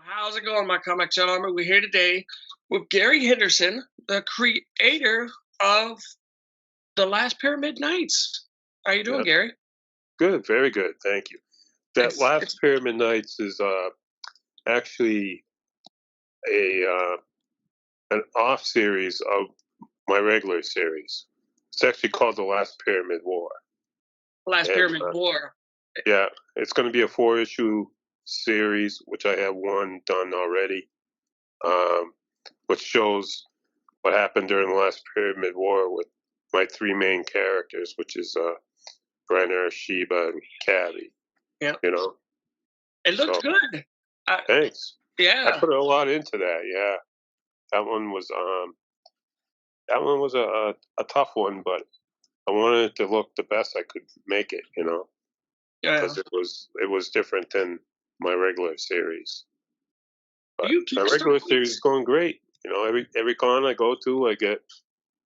How's it going, my comic chat armor? We're here today with Gary Henderson, the creator of The Last Pyramid Nights. How you doing, Yeah, Gary? good, very good, thank you. That last It's Pyramid Nights is actually a an off series of my regular series. It's actually called The Last Pyramid War, Last and Pyramid War. yeah, it's going to be a 4-issue series, which I have one done already, which shows what happened during the Last Pyramid War with my 3 main characters, which is Brenner, Sheba, and Cabby. Yeah, You know, it looks so good. thanks. I Yeah, put a lot into that. Yeah, that one was a tough one, but I wanted it to look the best I could make it. yeah. Because it was different than my regular series. But You my kickstart regular series is this? going great. Every con I go to, I get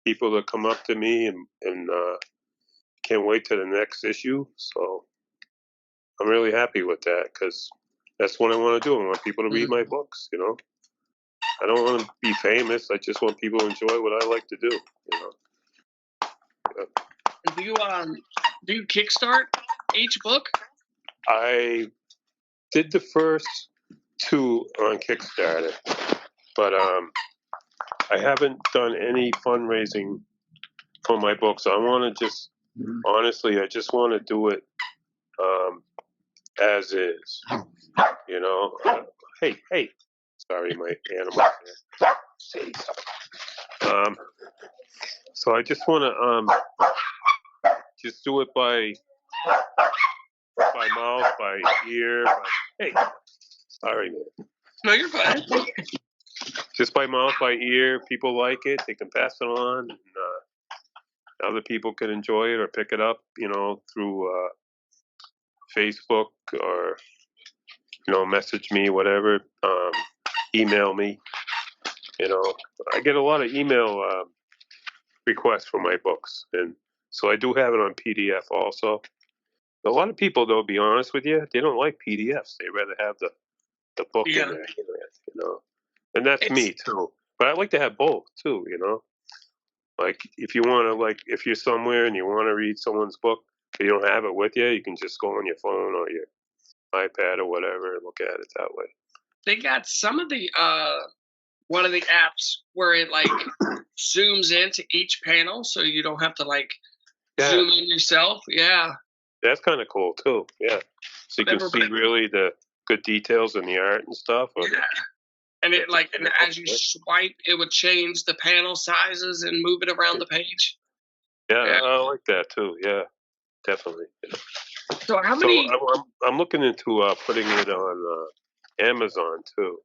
people that come up to me and can't wait to the next issue. So I'm really happy with that because that's what I want to do. I want people to read my books. I don't want to be famous. I just want people to enjoy what I like to do. You know. Do you do you kickstart each book? I did the first 2 on Kickstarter, but I haven't done any fundraising for my books. I want to just honestly, I just want to do it as is. You know. Hey, sorry, my animal. Say something. So I just want to just do it by mouth, by ear. Hey, sorry, man. No, you're fine. Just by mouth, by ear. People like it, they can pass it on, and other people can enjoy it or pick it up, through Facebook or message me, whatever, email me. I get a lot of email requests for my books, and so I do have it on PDF also. A lot of people, though, be honest with you, they don't like PDFs. They rather have the book in Yeah, there, and that's it's me too. But I like to have both too, Like if you want to, like if you're somewhere and you want to read someone's book, but you don't have it with you, you can just go on your phone or your iPad or whatever and look at it that way. they got some of the one of the apps where it like zooms into each panel, so you don't have to like Yeah, zoom in yourself. Yeah, that's kind of cool too. Yeah, so you can never see been. really the good details in the art and stuff. Or Yeah, and it like, and as you yeah, swipe, it would change the panel sizes and move it around the page. Yeah. I like that too. Yeah, definitely. So how So many? I'm looking into putting it on Amazon too.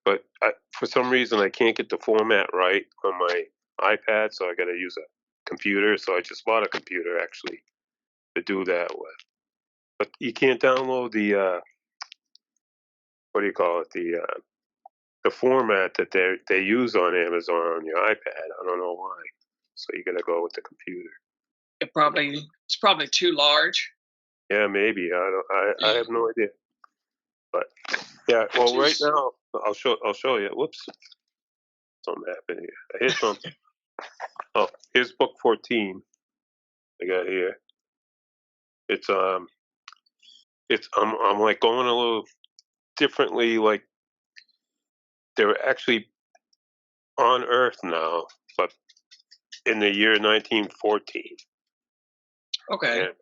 But for some reason I can't get the format right on my iPad, so I got to use a computer. So I just bought a computer actually to do that with. But you can't download the what do you call it, the format that they use on Amazon on your iPad. I don't know why. So you got to go with the computer. It's probably too large. Yeah, maybe. I have no idea. But yeah, well, right now I'll show you. Whoops, something happened here. I hit something. Oh, here's book 14. I got here. It's I'm like going a little differently. Like they're actually on Earth now, but in the year 1914. Okay. And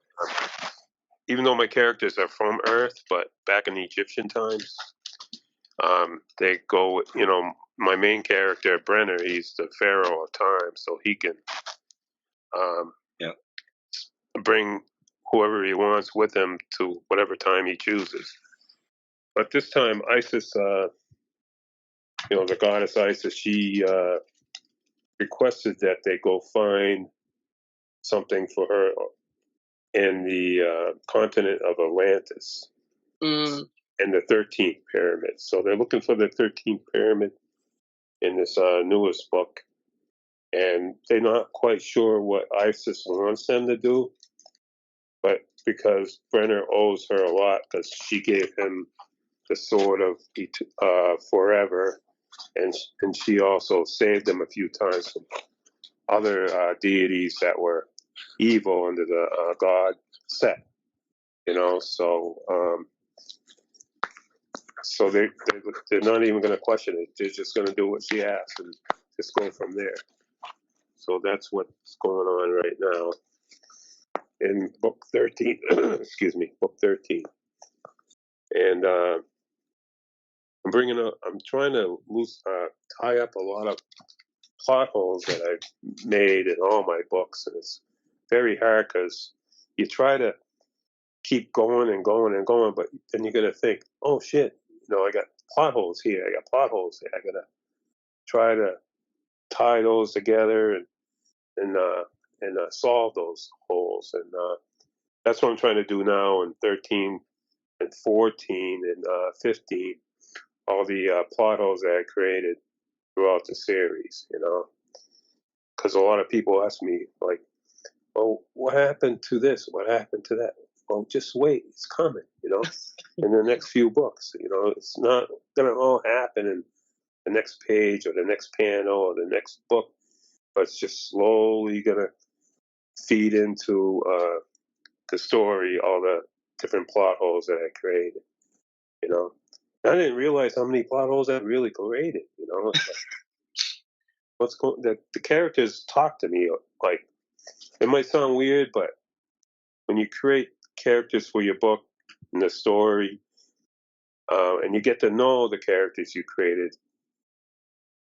even though my characters are from Earth, but back in the Egyptian times, they go. My main character Brenner, he's the pharaoh of time, so he can um, Yeah. bring whoever he wants with him to whatever time he chooses. But this time, Isis, the goddess Isis, she requested that they go find something for her in the continent of Atlantis Mm, and the 13th pyramid. So they're looking for the 13th pyramid in this newest book, and they're not quite sure what Isis wants them to do, but because Brenner owes her a lot because she gave him the sword of forever, and she also saved them a few times from other deities that were evil under the god Set. So they're not even going to question it. They're just going to do what she asks and just go from there. So that's what's going on right now in book 13. Excuse me, book 13. And I'm trying to tie up a lot of plot holes that I've made in all my books, and it's very hard because you try to keep going and going and going, but then you're gonna think, oh shit, I got plot holes here, I got plot holes there. I gotta try to tie those together and solve those holes, and that's what I'm trying to do now in 13 and 14 and 15. All the plot holes that I created throughout the series, because a lot of people ask me like, oh, what happened to this? What happened to that? Well, just wait, it's coming, in the next few books. It's not going to all happen in the next page or the next panel or the next book, but it's just slowly going to feed into the story, all the different plot holes that I created, I didn't realize how many plot holes I really created, the characters talk to me like, it might sound weird, but when you create characters for your book and the story, and you get to know the characters you created,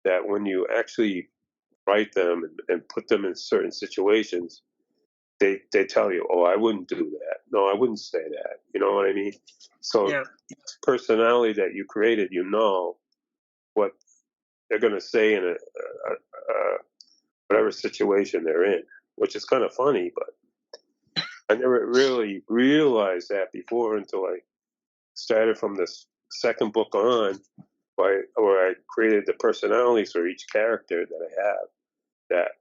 that when you actually write them and put them in certain situations, they tell you, oh, I wouldn't do that. No, I wouldn't say that. You know what I mean? So Yeah. each personality that you created, what they're going to say in whatever situation they're in, which is kind of funny, but I never really realized that before until I started from this second book on, where I created the personalities for each character that I have, that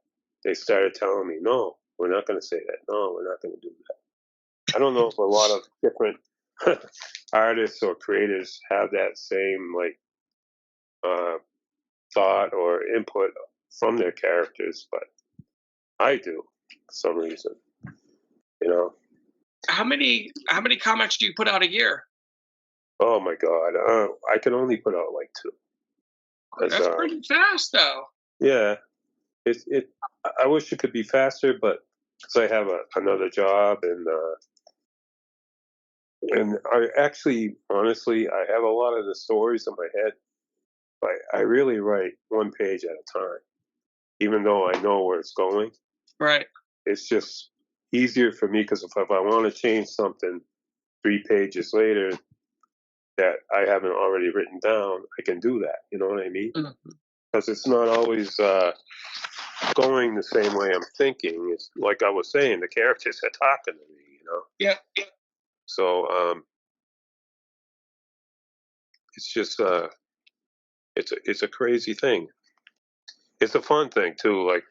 they started telling me, no, we're not going to say that. No, we're not going to do that. I don't know if a lot of different artists or creators have that same thought or input from their characters, but I do for some reason, How many comics do you put out a year? Oh my God, I can only put out like 2. That's pretty fast, though. Yeah, I wish it could be faster, but because I have another job, and I actually, honestly, I have a lot of the stories in my head, but I really write 1 page at a time, even though I know where it's going. Right. It's just easier for me because if I want to change something 3 pages later that I haven't already written down, I can do that. You know what I mean? Because it's not always going the same way I'm thinking. It's like I was saying, the characters are talking to me, Yeah. So it's just it's a crazy thing. It's a fun thing too. Like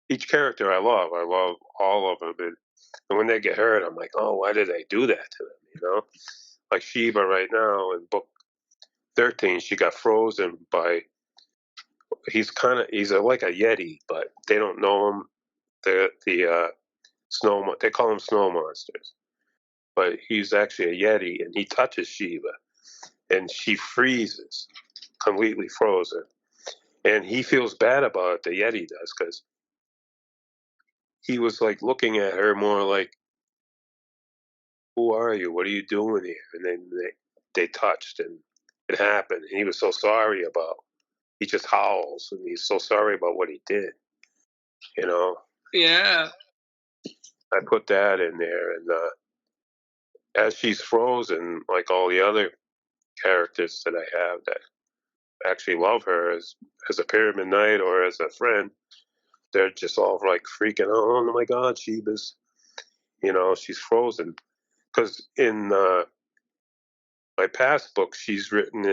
each character I love all of them, and when they get hurt, I'm like, oh, why did I do that to them? Like Sheba right now in book 13, she got frozen by. He's like a yeti, but they don't know him. The snow. They call him snow monsters, but he's actually a yeti, and he touches Sheba, and she freezes, completely frozen, and he feels bad about it. The yeti does, because he was like looking at her more like, "Who are you? What are you doing here?" And then they touched, and it happened. And he was so sorry about. He just howls, and he's so sorry about what he did. Yeah. I put that in there, and as she's frozen, like all the other characters that I have that actually love her as a Pyramid Knight or as a friend, they're just all like freaking out. Oh my God, Sheba's, she's frozen. Because in my past book, she's written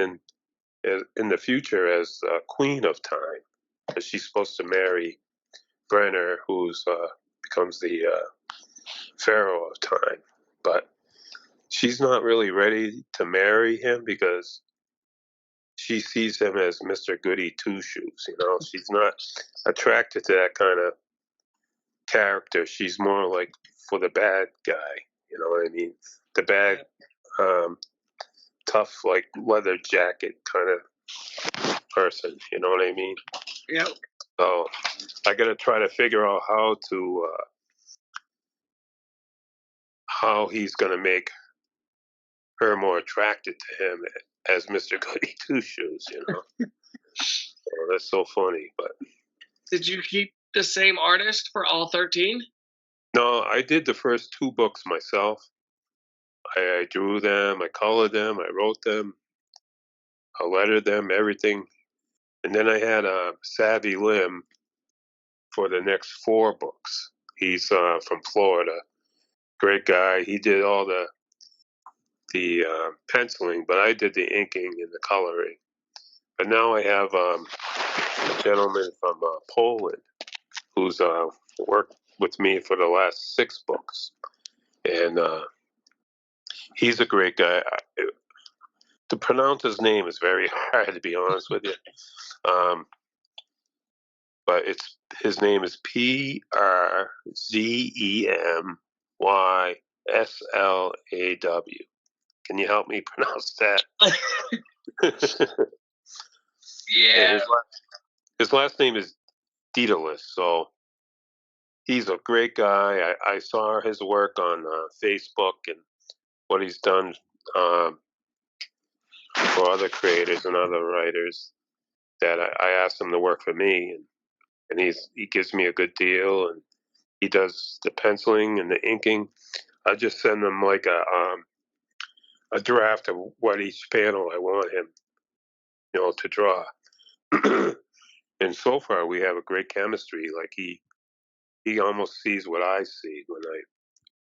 in the future as Queen of Time, because she's supposed to marry Brenner, who's becomes the Pharaoh of Time. But she's not really ready to marry him because she sees him as Mr. Goody Two Shoes. You know, she's not attracted to that kind of character. She's more like for the bad guy. You know what I mean? The bad, tough, like leather jacket kind of person. You know what I mean? Yep. So I got to try to figure out how he's going to make her more attracted to him as Mr. Goody Two Shoes. You know, oh, that's so funny. But Did you keep the same artist for all 13? no, I did the first 2 books myself. I drew them, I colored them, I wrote them, I lettered them, everything. And then I had Savvy Lim for the next 4 books. He's from Florida, great guy. He did all the penciling, but I did the inking and the coloring. But now I have a gentleman from Poland who's worked with me for the last 6 books, and he's a great guy. To pronounce his name is very hard, to be honest with you. But his name is Przemyslaw. Can you help me pronounce that? Yeah. And his last name is Daedalus, so he's a great guy. I saw his work on Facebook and what he's done for other creators and other writers. That I asked him to work for me, and he gives me a good deal, and he does the penciling and the inking. I just send him like a draft of what each panel I want him, to draw. And so far, we have a great chemistry. Like he almost sees what I see when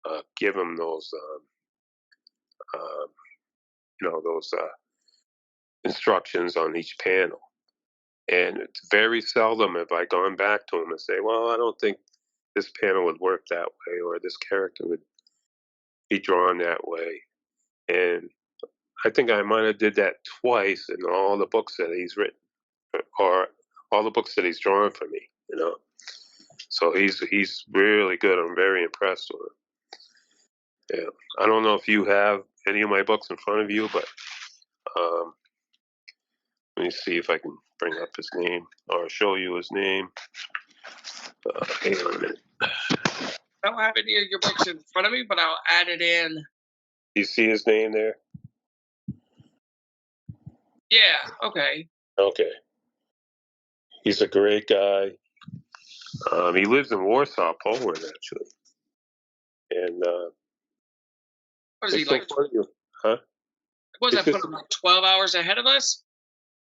I give him those, those instructions on each panel. And it's very seldom have I gone back to him and say, well, I don't think this panel would work that way, or this character would be drawn that way. And I think I might have did that twice in all the books that he's written, or all the books that he's drawn for me. So he's really good. I'm very impressed with him. Yeah, I don't know if you have any of my books in front of you, but let me see if I can bring up his name or show you his name. Hang on a minute. I don't have any of your books in front of me, but I'll add it in. You see his name there? Yeah, okay. Okay. He's a great guy. He lives in Warsaw, Poland, actually. And What is he, it's so like, funny. Huh? was It's that, put just, him like 12 hours ahead of us?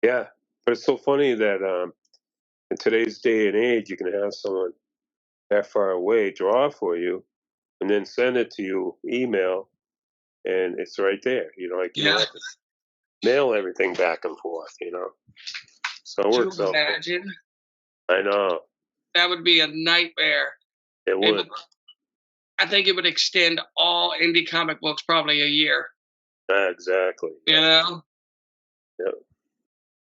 yeah. But it's so funny that in today's day and age, you can have someone that far away draw for you and then send it to you email, and it's right there. Like you don't have to mail everything back and forth, So it Could works you out. imagine? I know. That would be a nightmare. It would. I think it would extend all indie comic books probably a year. Exactly. You know? Yeah.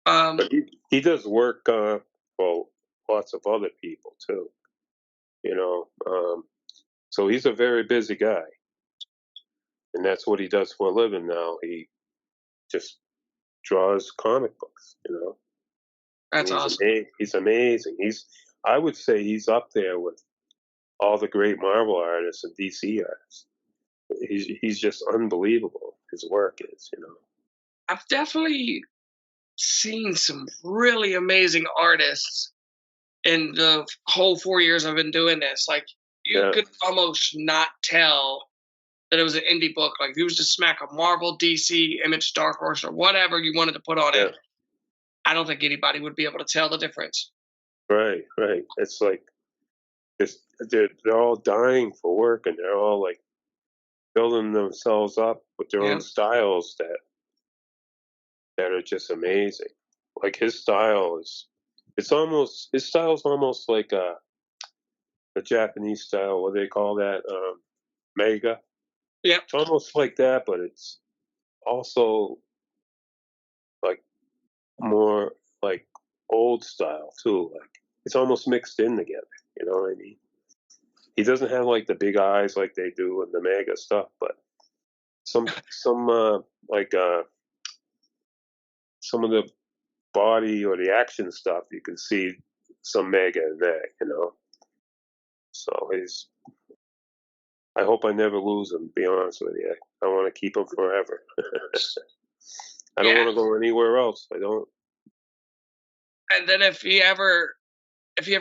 But he does work for lots of other people too. So he's a very busy guy, and that's what he does for a living now. He just draws comic books. That's and awesome. He's amazing. I would say he's up there with all the great Marvel artists and DC artists. He's just unbelievable. His work is. I've definitely seen some really amazing artists in the whole 4 years I've been doing this. Like, you could almost not tell that it was an indie book. Like, if you was to smack a Marvel, DC, Image, Dark Horse, or whatever you wanted to put on it, I don't think anybody would be able to tell the difference. Right. It's like they're all dying for work, and they're all like building themselves up with their own styles that are just amazing. Like his style is almost like a Japanese style. What do they call that? Manga. Yeah. It's almost like that, but it's also like more like old style too. Like it's almost mixed in together. You know what I mean? He doesn't have like the big eyes like they do in the manga stuff, but some some of the body or the action stuff you can see some manga in there. You know, so he's. I hope I never lose him. To be honest with you, I want to keep him forever. I don't want to go anywhere else. I don't. And then if he ever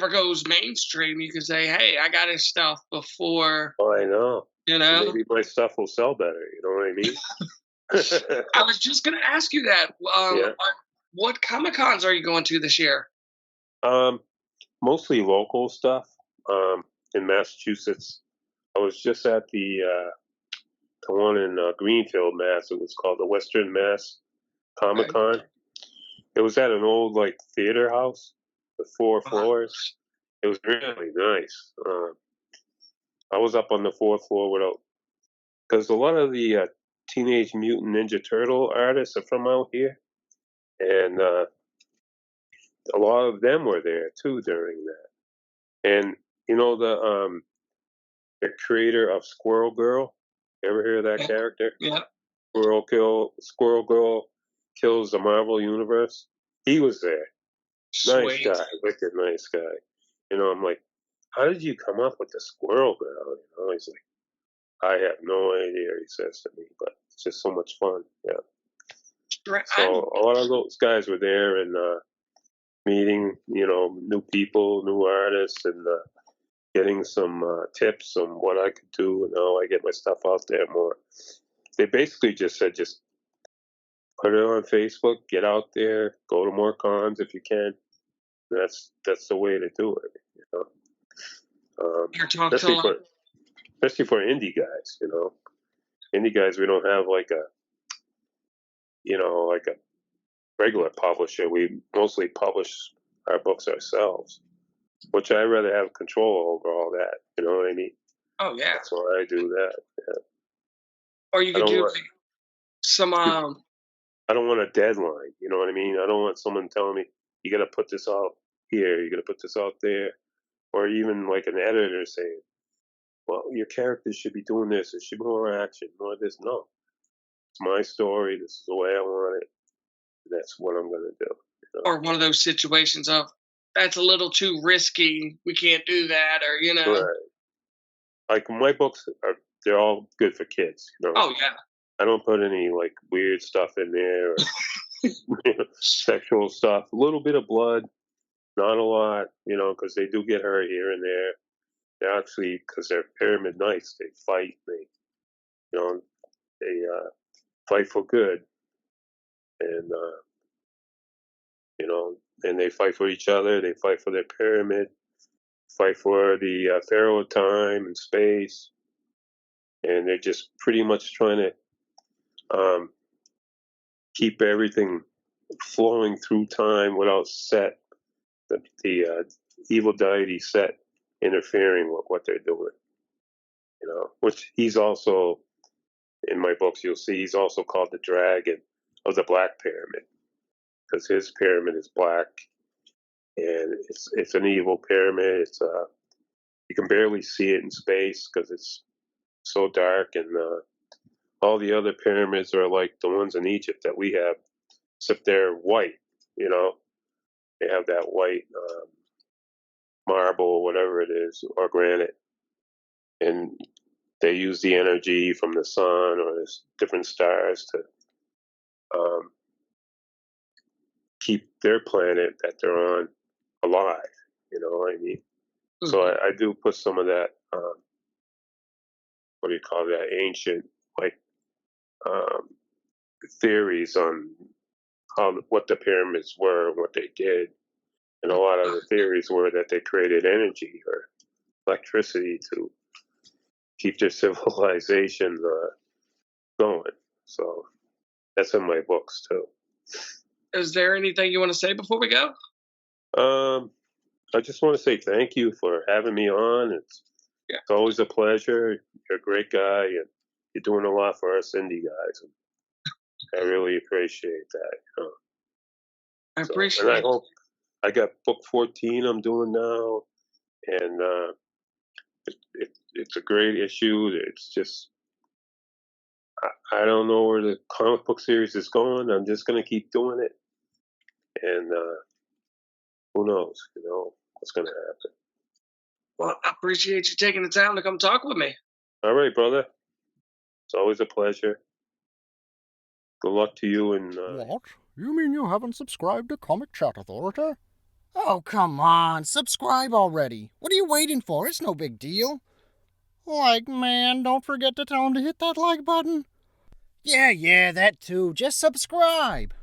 goes mainstream, you can say, "Hey, I got his stuff before." Oh, I know. You know, Maybe my stuff will sell better. You know what I mean? I was just gonna ask you that. Yeah. What Comic Cons are you going to this year? Mostly local stuff. In Massachusetts, I was just at the one in Greenfield, Mass. It was called the Western Mass Comic Okay. Con. It was at an old like theater house with 4 floors. It was really nice. I was up on the 4th floor without because a lot of the Teenage Mutant Ninja Turtle artists are from out here, and a lot of them were there too during that. And you know the creator of Squirrel Girl. You ever hear of that character? Yeah. Squirrel Girl kills the Marvel universe. He was there. Nice Sweet. guy, wicked nice guy. You know, I'm like, how did you come up with the Squirrel Girl? You know, he's like, I have no idea. He says to me, but it's just so much fun. Yeah. So a lot of those guys were there and meeting, you know, new people, new artists, and getting some tips on what I could do and how I get my stuff out there more. They basically just said, just put it on Facebook, get out there, go to more cons if you can. That's the way to do it, you know. You're talking to a Especially lot. for indie guys, you know. Indie guys, we don't have like a, you know, like a regular publisher. We mostly publish our books ourselves, which I rather have control over all that. You know what I mean? Oh yeah. That's why I do that. Yeah. Or you I could don't do want some I don't want a deadline. You know what I mean? I don't want someone telling me you got to put this out here, you got to put this out there, or even like an editor saying, "Well, your characters should be doing this. It should be more action, more this." No, it's my story. This is the way I want it. That's what I'm going to do. You know? or one of those situations of that's a little too risky. We can't do that, or Right. Like my books are, they're all good for kids. You know. Oh yeah. I don't put any like weird stuff in there, or sexual stuff. A little bit of blood, not a lot, you know, because they do get hurt here and there. They actually, because they're pyramid knights, they fight. You know, they fight for good, and you know, and they fight for each other. They fight for their pyramid, fight for the pharaoh of time and space, and they're just pretty much trying to keep everything flowing through time without Set, the evil deity Set, interfering with what they're doing. You know, which he's also in my books. You'll see he's also called the Dragon of the Black Pyramid because his pyramid is black and it's an evil pyramid. It's you can barely see it in space because it's so dark, and all the other pyramids are like the ones in Egypt that we have, except they're white. You know, they have that white marble or whatever it is, or granite, and they use the energy from the sun or different stars to um, keep their planet that they're on alive. You know what I mean? So Mhm. I do put some of that. What do you call that? Ancient like um, theories on how what the pyramids were and what they did, and a lot of the theories were that they created energy or electricity to keep their civilization going. So that's in my books too. Is there anything you want to say before we go? Um, I just want to say thank you for having me on. It's Yeah. always a pleasure. You're a great guy, and you're doing a lot for us indie guys. And I really appreciate that. I appreciate and I it. hope I got book 14 I'm doing now, and it's a great issue. It's just I don't know where the comic book series is going. I'm just gonna keep doing it, and who knows? What's gonna happen. Well, I appreciate you taking the time to come talk with me. All right, brother. It's always a pleasure. Good luck to you. And What? You mean you haven't subscribed to Comic Chat Authority? Oh, come on. Subscribe already. What are you waiting for? It's no big deal. Like, man, don't forget to tell him to hit that like button. Yeah, that too. Just subscribe.